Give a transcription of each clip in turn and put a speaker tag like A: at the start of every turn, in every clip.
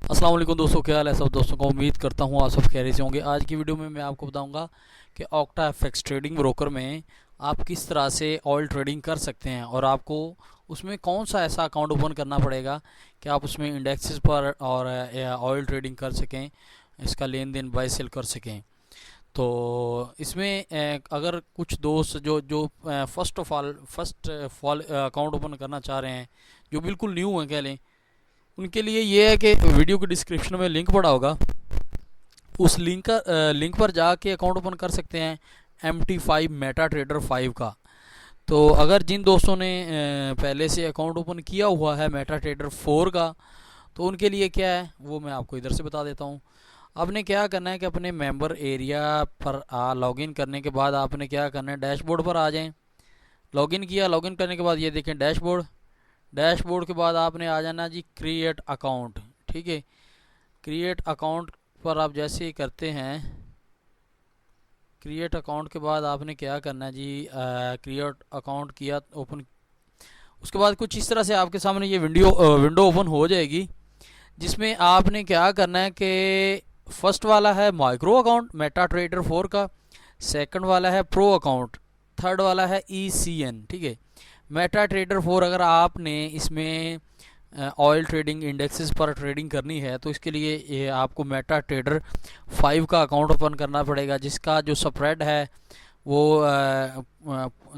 A: अस्सलाम वालेकुम दोस्तों, क्या हाल है सब दोस्तों को। उम्मीद करता हूँ आप सब खैरियत से होंगे। आज की वीडियो में मैं आपको बताऊंगा कि ऑक्टा एफएक्स ट्रेडिंग ब्रोकर में आप किस तरह से ऑयल ट्रेडिंग कर सकते हैं और आपको उसमें कौन सा ऐसा अकाउंट ओपन करना पड़ेगा कि आप उसमें इंडेक्सेस पर और ऑयल ट्रेडिंग कर सकें, इसका लेन देन बाय सेल कर सकें। तो इसमें अगर कुछ दोस्त जो जो first of all account open करना चाह रहे हैं, जो बिल्कुल न्यू हैं कह लें, उनके लिए ये है कि वीडियो के डिस्क्रिप्शन में लिंक पड़ा होगा, उस लिंक पर जाके अकाउंट ओपन कर सकते हैं MT5 मेटा ट्रेडर 5 का। तो अगर जिन दोस्तों ने पहले से अकाउंट ओपन किया हुआ है मेटा ट्रेडर 4 का, तो उनके लिए क्या है वो मैं आपको इधर से बता देता हूँ। आपने क्या करना है कि अपने मेंबर एरिया पर लॉगिन करने के बाद आपने क्या करना है, डैशबोर्ड पर आ जाएं। लॉगिन किया, लॉगिन करने के बाद ये देखें डैशबोर्ड। डैशबोर्ड के बाद आपने आ जाना जी क्रिएट अकाउंट। ठीक है, क्रिएट अकाउंट पर आप जैसे ही करते हैं, क्रिएट अकाउंट के बाद आपने क्या करना है जी, क्रिएट अकाउंट किया ओपन। उसके बाद कुछ इस तरह से आपके सामने ये विंडो ओपन हो जाएगी, जिसमें आपने क्या करना है कि फर्स्ट वाला है माइक्रो अकाउंट मेटा ट्रेडर 4 का, सेकंड वाला है प्रो अकाउंट, थर्ड वाला है ECN। ठीक है, मेटा ट्रेडर 4 अगर आपने इसमें ऑयल ट्रेडिंग इंडेक्सेस पर ट्रेडिंग करनी है तो इसके लिए ये आपको मेटा ट्रेडर 5 का अकाउंट ओपन करना पड़ेगा, जिसका जो स्प्रेड है वो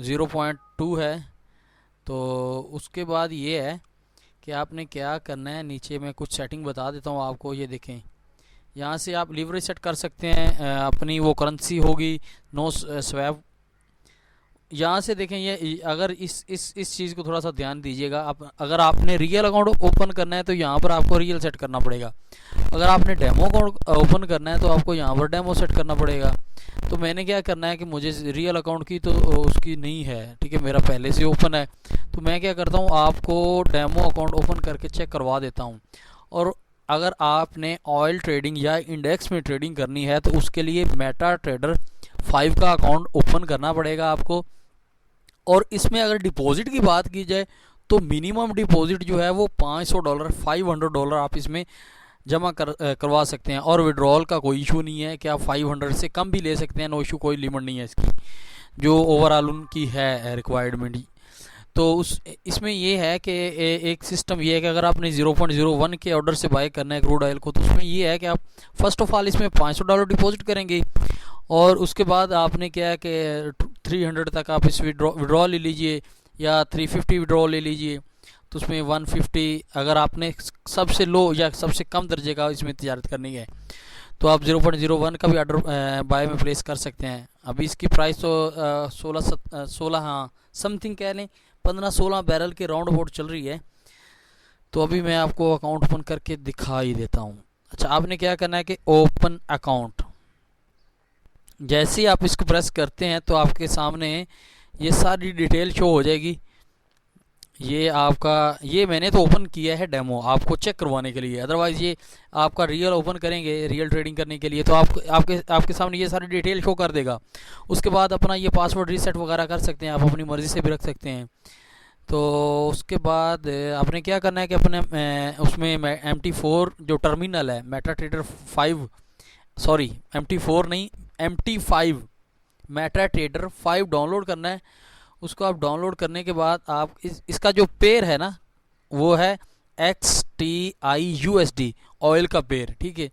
A: 0.2 है। तो उसके बाद ये है कि आपने क्या करना है, नीचे मैं कुछ सेटिंग बता देता हूँ आपको। ये देखें, यहाँ से आप लीवरेज सेट कर सकते हैं, अपनी वो करेंसी होगी नो स्वैप। यहाँ से देखें, ये अगर इस चीज़ को थोड़ा सा ध्यान दीजिएगा। आप अगर आपने रियल अकाउंट ओपन करना है तो यहाँ पर आपको रियल सेट करना पड़ेगा। अगर आपने डेमो अकाउंट ओपन करना है तो आपको यहाँ पर डेमो सेट करना पड़ेगा। तो मैंने क्या करना है कि मुझे रियल अकाउंट की तो उसकी नहीं है, ठीक है, मेरा पहले से ओपन है। तो मैं क्या करता हूँ, आपको डेमो अकाउंट ओपन करके चेक करवा देता हूँ। और अगर आपने ऑयल ट्रेडिंग या इंडेक्स में ट्रेडिंग करनी है तो उसके लिए मेटा ट्रेडर 5 का अकाउंट ओपन करना पड़ेगा आपको। और इसमें अगर डिपॉजिट की बात की जाए तो मिनिमम डिपॉजिट जो है वो $500 $500 आप इसमें जमा करवा सकते हैं। और विड्रॉल का कोई इशू नहीं है कि आप 500 से कम भी ले सकते हैं, नो इशू, कोई लिमिट नहीं है इसकी, जो ओवरऑल उनकी है रिक्वायरमेंट। तो उस इसमें ये है कि एक सिस्टम ये है कि अगर आपने 0.01 के ऑर्डर से बाय करना है क्रूड ऑयल को, तो उसमें ये है कि आप फर्स्ट ऑफ ऑल इसमें $500 डिपॉजिट करेंगे और उसके बाद आपने क्या है कि 300 तक आप इस विड्रॉ ले लीजिए या 350 विड्रॉ ले लीजिए। तो उसमें 150 अगर आपने सबसे लो या सबसे कम दर्जे का इसमें तजारत करनी है तो आप 0.01 का भी ऑर्डर बाय में प्लेस कर सकते हैं। अभी इसकी प्राइस तो 16 हाँ समथिंग कह लें, 15-16 बैरल के राउंड अबाउट चल रही है। तो अभी मैं आपको अकाउंट ओपन करके दिखा ही देता हूँ। अच्छा, आपने क्या करना है कि ओपन अकाउंट, जैसे ही आप इसको प्रेस करते हैं तो आपके सामने ये सारी डिटेल शो हो जाएगी। ये आपका, ये मैंने तो ओपन किया है डेमो आपको चेक करवाने के लिए, अदरवाइज़ ये आपका रियल ओपन करेंगे रियल ट्रेडिंग करने के लिए तो आपके सामने ये सारी डिटेल शो कर देगा। उसके बाद अपना ये पासवर्ड रीसेट वगैरह कर सकते हैं, आप अपनी मर्ज़ी से भी रख सकते हैं। तो उसके बाद आपने क्या करना है कि अपने उसमें MT4 जो टर्मिनल है मेटा ट्रेडर 5, सॉरी MT4 नहीं, MT5 मेटा ट्रेडर 5 डाउनलोड करना है। उसको आप डाउनलोड करने के बाद आप इसका जो पेयर है ना वो है XTIUSD ऑयल का पेयर, ठीक है।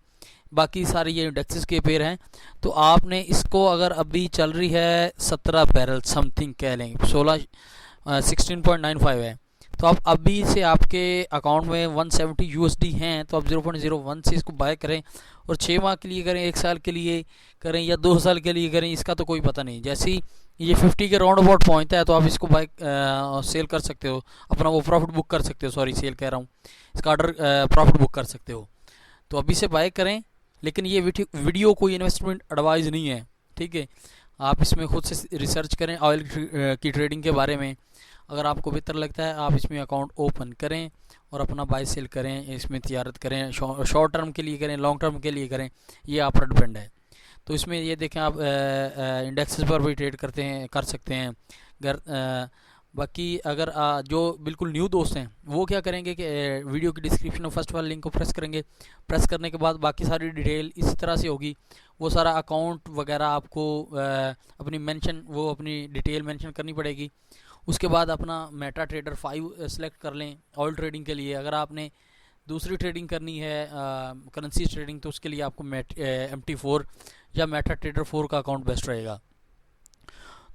A: बाकी सारे ये इंडेक्सेस के पेयर हैं। तो आपने इसको, अगर अभी चल रही है 17 बैरल समथिंग कह लेंगे, 16.95 है, तो आप अभी से आपके अकाउंट में 170 USD हैं तो आप 0.01 से इसको बाय करें और 6 माह के लिए करें, 1 साल के लिए करें या 2 साल के लिए करें, इसका तो कोई पता नहीं। जैसे ही ये 50 के राउंड अबाउट पहुंचता है तो आप इसको बाय सेल कर सकते हो, अपना वो प्रॉफिट बुक कर सकते हो, सॉरी सेल कह रहा हूँ, इसका ऑर्डर प्रॉफिट बुक कर सकते हो। तो अभी से बाय करें, लेकिन ये वीडियो कोई इन्वेस्टमेंट एडवाइस नहीं है, ठीक है। आप इसमें खुद से रिसर्च करें ऑयल की ट्रेडिंग के बारे में। अगर आपको बेहतर लगता है आप इसमें अकाउंट ओपन करें और अपना बाय सेल करें, इसमें तिजारत करें, शॉर्ट टर्म के लिए करें, लॉन्ग टर्म के लिए करें, ये आप पर डिपेंड है। तो इसमें ये देखें, आप इंडेक्सेस पर भी ट्रेड कर सकते हैं, बाकी अगर जो बिल्कुल न्यू दोस्त हैं वो क्या करेंगे कि वीडियो की डिस्क्रिप्शन में फर्स्ट वाले लिंक को प्रेस करेंगे। प्रेस करने के बाद बाकी सारी डिटेल इसी तरह से होगी। वो सारा अकाउंट वगैरह आपको अपनी मेंशन, वो अपनी डिटेल मेंशन करनी पड़ेगी। उसके बाद अपना मेटा ट्रेडर 5 सेलेक्ट कर लें ऑल ट्रेडिंग के लिए। अगर आपने दूसरी ट्रेडिंग करनी है करेंसी ट्रेडिंग, तो उसके लिए आपको MT4 या मेटा ट्रेडर 4 का अकाउंट बेस्ट रहेगा।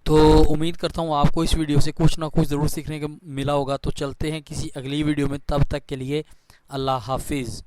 A: तो उम्मीद करता हूँ आपको इस वीडियो से कुछ ना कुछ ज़रूर सीखने को मिला होगा। तो चलते हैं किसी अगली वीडियो में, तब तक के लिए अल्लाह हाफिज़।